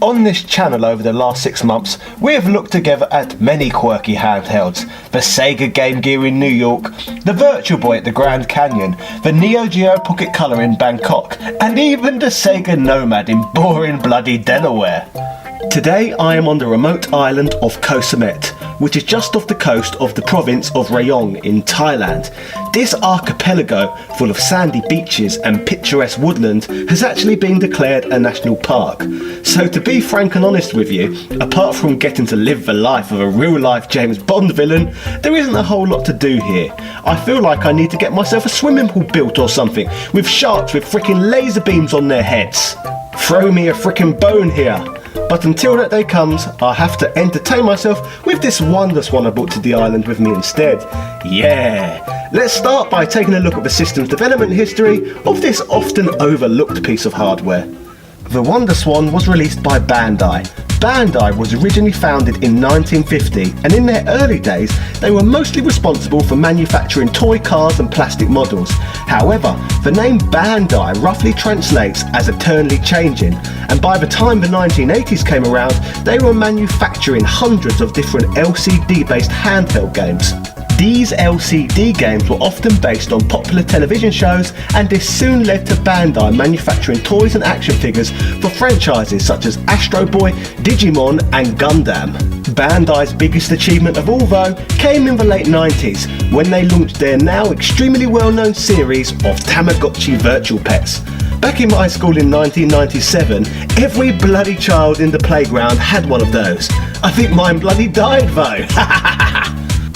On this channel over the last 6 months, we have looked together at many quirky handhelds. The Sega Game Gear in New York, the Virtual Boy at the Grand Canyon, the Neo Geo Pocket Color in Bangkok, and even the Sega Nomad in boring bloody Delaware. Today I am on the remote island of Ko Samet, which is just off the coast of the province of Rayong in Thailand. This archipelago, full of sandy beaches and picturesque woodland, has actually been declared a national park. So to be frank and honest with you, apart from getting to live the life of a real-life James Bond villain, there isn't a whole lot to do here. I feel like I need to get myself a swimming pool built or something, with sharks with frickin' laser beams on their heads. Throw me a frickin' bone here. But until that day comes, I'll have to entertain myself with this Wonderswan I brought to the island with me instead. Yeah! Let's start by taking a look at the system's development history of this often overlooked piece of hardware. The Wonderswan was released by Bandai. Bandai was originally founded in 1950, and in their early days they were mostly responsible for manufacturing toy cars and plastic models. However, the name Bandai roughly translates as eternally changing, and by the time the 1980s came around, they were manufacturing hundreds of different LCD-based handheld games. These LCD games were often based on popular television shows, and this soon led to Bandai manufacturing toys and action figures for franchises such as Astro Boy, Digimon and Gundam. Bandai's biggest achievement of all though came in the late 90s when they launched their now extremely well-known series of Tamagotchi virtual pets. Back in my school in 1997, every bloody child in the playground had one of those. I think mine bloody died though.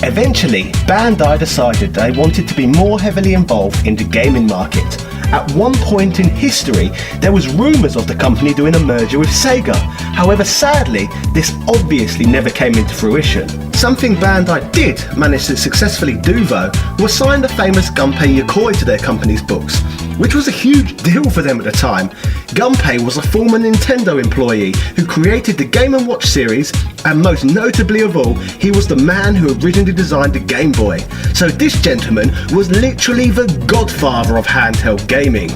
Eventually, Bandai decided they wanted to be more heavily involved in the gaming market. At one point in history, there was rumours of the company doing a merger with Sega. However, sadly, this obviously never came into fruition. Something Bandai did manage to successfully do though, was sign the famous Gunpei Yokoi to their company's books, which was a huge deal for them at the time. Gunpei was a former Nintendo employee who created the Game & Watch series, and most notably of all, he was the man who originally designed the Game Boy. So this gentleman was literally the godfather of handheld gaming.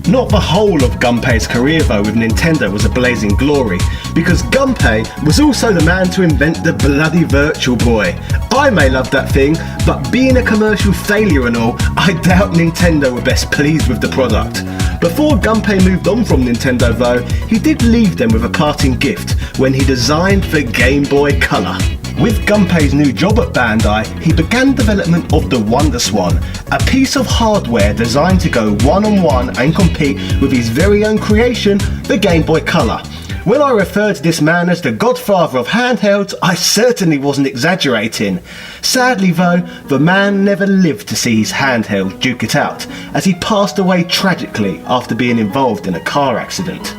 Not the whole of Gunpei's career though with Nintendo was a blazing glory, because Gunpei was also the man to invent the bloody Virtual Boy. I may love that thing, but being a commercial failure and all, I doubt Nintendo were best pleased with the product. Before Gunpei moved on from Nintendo though, he did leave them with a parting gift when he designed the Game Boy Color. With Gunpei's new job at Bandai, he began development of the Wonderswan, a piece of hardware designed to go one-on-one and compete with his very own creation, the Game Boy Color. When I referred to this man as the godfather of handhelds, I certainly wasn't exaggerating. Sadly though, the man never lived to see his handheld duke it out, as he passed away tragically after being involved in a car accident.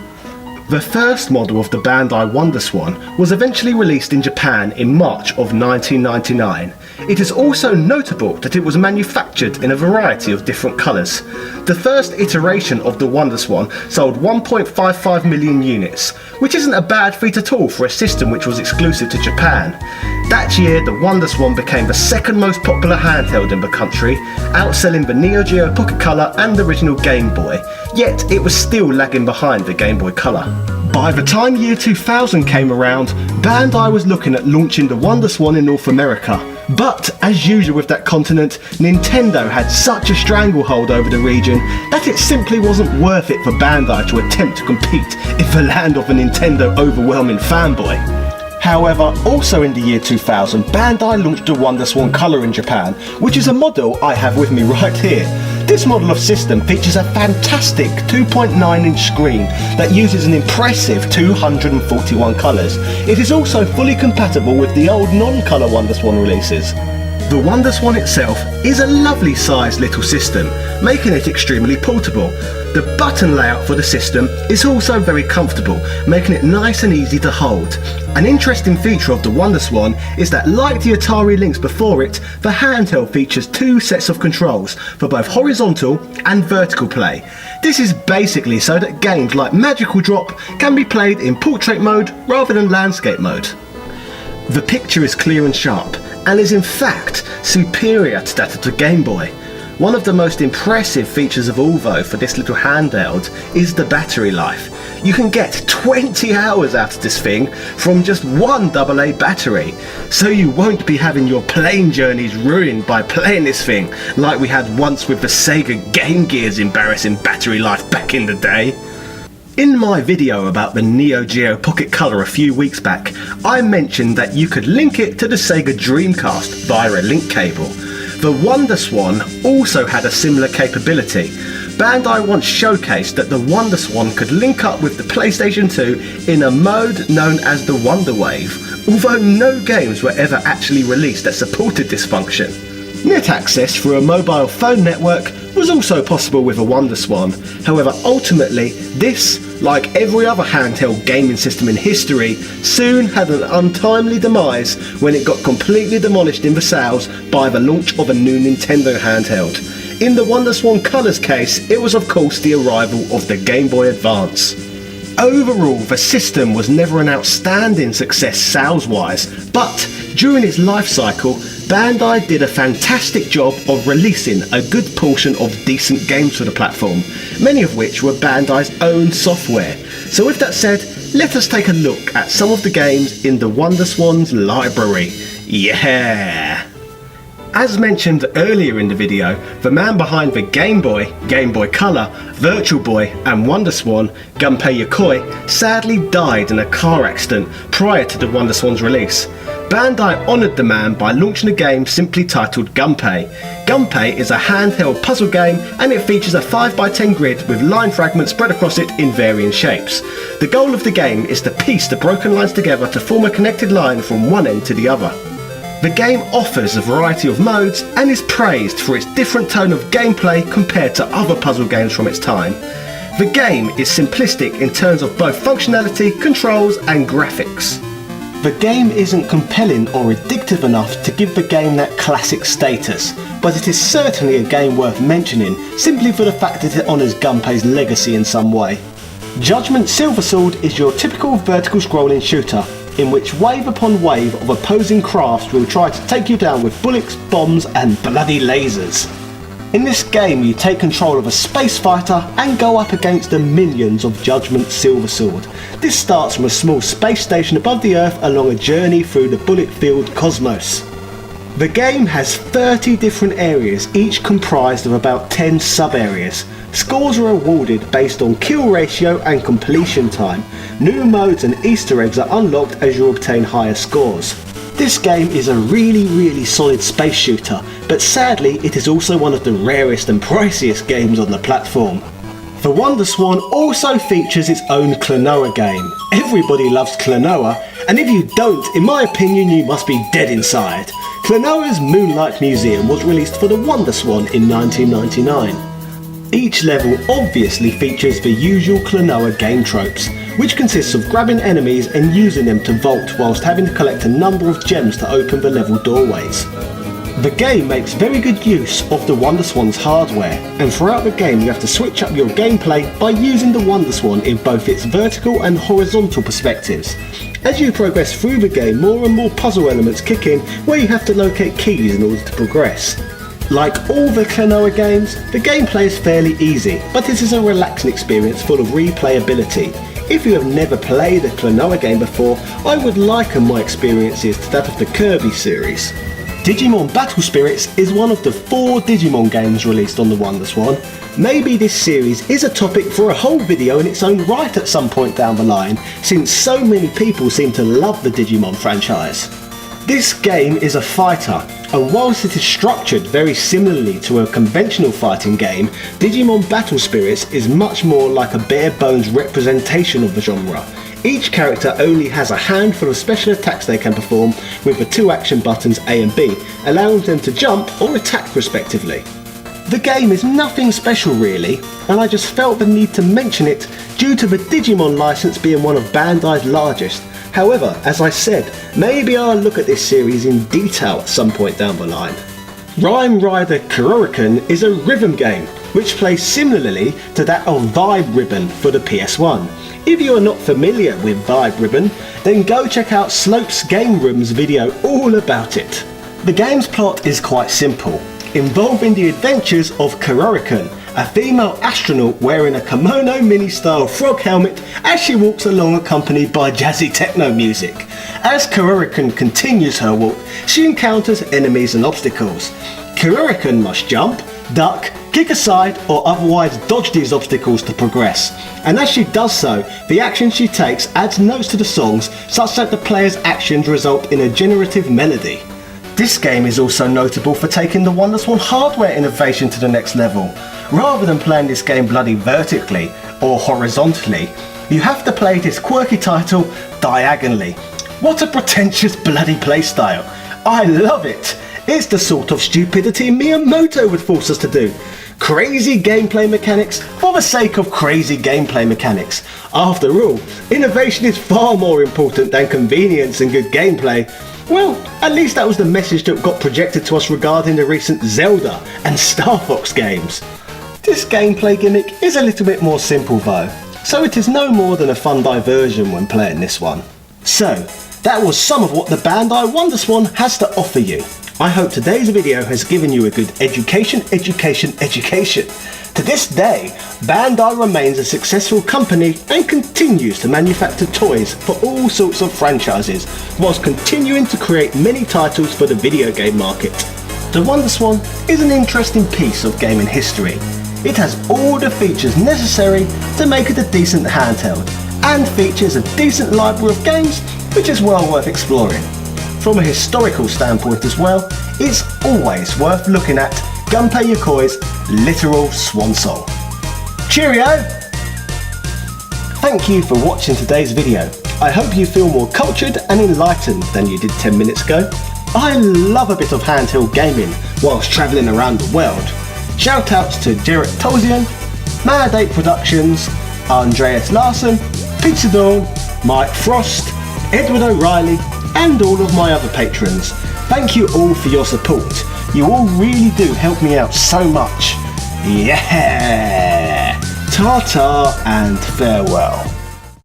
The first model of the Bandai Wonderswan was eventually released in Japan in March of 1999. It is also notable that it was manufactured in a variety of different colours. The first iteration of the Wonderswan sold 1.55 million units, which isn't a bad feat at all for a system which was exclusive to Japan. That year, the Wonderswan became the second most popular handheld in the country, outselling the Neo Geo Pocket Color and the original Game Boy, yet it was still lagging behind the Game Boy Color. By the time year 2000 came around, Bandai was looking at launching the Wonderswan in North America. But, as usual with that continent, Nintendo had such a stranglehold over the region that it simply wasn't worth it for Bandai to attempt to compete in the land of a Nintendo overwhelming fanboy. However, also in the year 2000, Bandai launched the Wonderswan Color in Japan, which is a model I have with me right here. This model of system features a fantastic 2.9-inch screen that uses an impressive 241 colours. It is also fully compatible with the old non-colour Wonderswan releases. The Wonderswan itself is a lovely sized little system, making it extremely portable. The button layout for the system is also very comfortable, making it nice and easy to hold. An interesting feature of the Wonderswan is that, like the Atari Lynx before it, the handheld features 2 sets of controls for both horizontal and vertical play. This is basically so that games like Magical Drop can be played in portrait mode rather than landscape mode. The picture is clear and sharp, and is in fact superior to that of the Game Boy. One of the most impressive features of all though for this little handheld is the battery life. you can get 20 hours out of this thing from just one AA battery. So you won't be having your plane journeys ruined by playing this thing like we had once with the Sega Game Gear's embarrassing battery life back in the day. In my video about the Neo Geo Pocket Color a few weeks back, I mentioned that you could link it to the Sega Dreamcast via a link cable. The Wonderswan also had a similar capability. Bandai once showcased that the Wonderswan could link up with the PlayStation 2 in a mode known as the Wonder Wave, although no games were ever actually released that supported this function. Net access through a mobile phone network was also possible with a Wonderswan. However, ultimately, this, like every other handheld gaming system in history, soon had an untimely demise when it got completely demolished in the sales by the launch of a new Nintendo handheld. In the Wonderswan Color's case, it was of course the arrival of the Game Boy Advance. Overall, the system was never an outstanding success sales-wise, but during its life cycle, Bandai did a fantastic job of releasing a good portion of decent games for the platform, many of which were Bandai's own software. So with that said, let us take a look at some of the games in the Wonderswan's library. Yeah! As mentioned earlier in the video, the man behind the Game Boy, Game Boy Color, Virtual Boy and Wonderswan, Gunpei Yokoi, sadly died in a car accident prior to the Wonderswan's release. Bandai honoured the man by launching a game simply titled Gunpei. Gunpei is a handheld puzzle game and it features a 5x10 grid with line fragments spread across it in varying shapes. The goal of the game is to piece the broken lines together to form a connected line from one end to the other. The game offers a variety of modes and is praised for its different tone of gameplay compared to other puzzle games from its time. The game is simplistic in terms of both functionality, controls and graphics. The game isn't compelling or addictive enough to give the game that classic status, but it is certainly a game worth mentioning simply for the fact that it honours Gunpei's legacy in some way. Judgment Silver Sword is your typical vertical scrolling shooter, in which wave upon wave of opposing crafts will try to take you down with bullets, bombs and bloody lasers. In this game you take control of a space fighter and go up against the minions of Judgment Silver Sword. This starts from a small space station above the Earth along a journey through the bullet-filled cosmos. The game has 30 different areas, each comprised of about 10 sub-areas. Scores are awarded based on kill ratio and completion time. New modes and Easter eggs are unlocked as you obtain higher scores. This game is a really solid space shooter, but sadly it is also one of the rarest and priciest games on the platform. The Wonderswan also features its own Klonoa game. Everybody loves Klonoa, and if you don't, in my opinion you must be dead inside. Klonoa's Moonlight Museum was released for the Wonderswan in 1999. Each level obviously features the usual Klonoa game tropes, which consists of grabbing enemies and using them to vault whilst having to collect a number of gems to open the level doorways. The game makes very good use of the Wonderswan's hardware, and throughout the game you have to switch up your gameplay by using the Wonderswan in both its vertical and horizontal perspectives. As you progress through the game, more and more puzzle elements kick in where you have to locate keys in order to progress. Like all the Klonoa games, the gameplay is fairly easy, but it is a relaxing experience full of replayability. If you have never played a Klonoa game before, I would liken my experiences to that of the Kirby series. Digimon Battle Spirits is one of the 4 Digimon games released on the Wonderswan. Maybe this series is a topic for a whole video in its own right at some point down the line, since so many people seem to love the Digimon franchise. This game is a fighter, and whilst it is structured very similarly to a conventional fighting game, Digimon Battle Spirits is much more like a bare bones representation of the genre. Each character only has a handful of special attacks they can perform with the 2 action buttons A and B, allowing them to jump or attack respectively. The game is nothing special really, and I just felt the need to mention it due to the Digimon license being one of Bandai's largest. However, as I said, maybe I'll look at this series in detail at some point down the line. Rhyme Rider Kurorikan is a rhythm game, which plays similarly to that of Vibe Ribbon for the PS1. If you are not familiar with Vibe Ribbon, then go check out Slope's Game Room's video all about it. The game's plot is quite simple, involving the adventures of Kurorikan, a female astronaut wearing a kimono mini-style frog helmet as she walks along accompanied by jazzy techno music. As Kuririkan continues her walk, she encounters enemies and obstacles. Kuririkan must jump, duck, kick aside or otherwise dodge these obstacles to progress. And as she does so, the action she takes adds notes to the songs such that the player's actions result in a generative melody. This game is also notable for taking the Wonderswan hardware innovation to the next level. Rather than playing this game bloody vertically or horizontally, you have to play this quirky title diagonally. What a pretentious bloody playstyle. I love it. It's the sort of stupidity Miyamoto would force us to do. Crazy gameplay mechanics for the sake of crazy gameplay mechanics. After all, innovation is far more important than convenience and good gameplay. Well, at least that was the message that got projected to us regarding the recent Zelda and Star Fox games. This gameplay gimmick is a little bit more simple though, so it is no more than a fun diversion when playing this one. So, that was some of what the Bandai Wonderswan has to offer you. I hope today's video has given you a good education. To this day, Bandai remains a successful company and continues to manufacture toys for all sorts of franchises, whilst continuing to create many titles for the video game market. The Wonderswan is an interesting piece of gaming history. It has all the features necessary to make it a decent handheld, and features a decent library of games which is well worth exploring. From a historical standpoint as well, it's always worth looking at Gunpei Yokoi's literal swan song. Cheerio! Thank you for watching today's video. I hope you feel more cultured and enlightened than you did 10 minutes ago. I love a bit of handheld gaming whilst travelling around the world. Shout outs to Jarrett Tolzian, Mad 8 Productions, Andreas Larsen, Pizza Dawn, Mike Frost, Edward O'Reilly, and all of my other patrons. Thank you all for your support. You all really do help me out so much. Yeah! Ta-ta and farewell.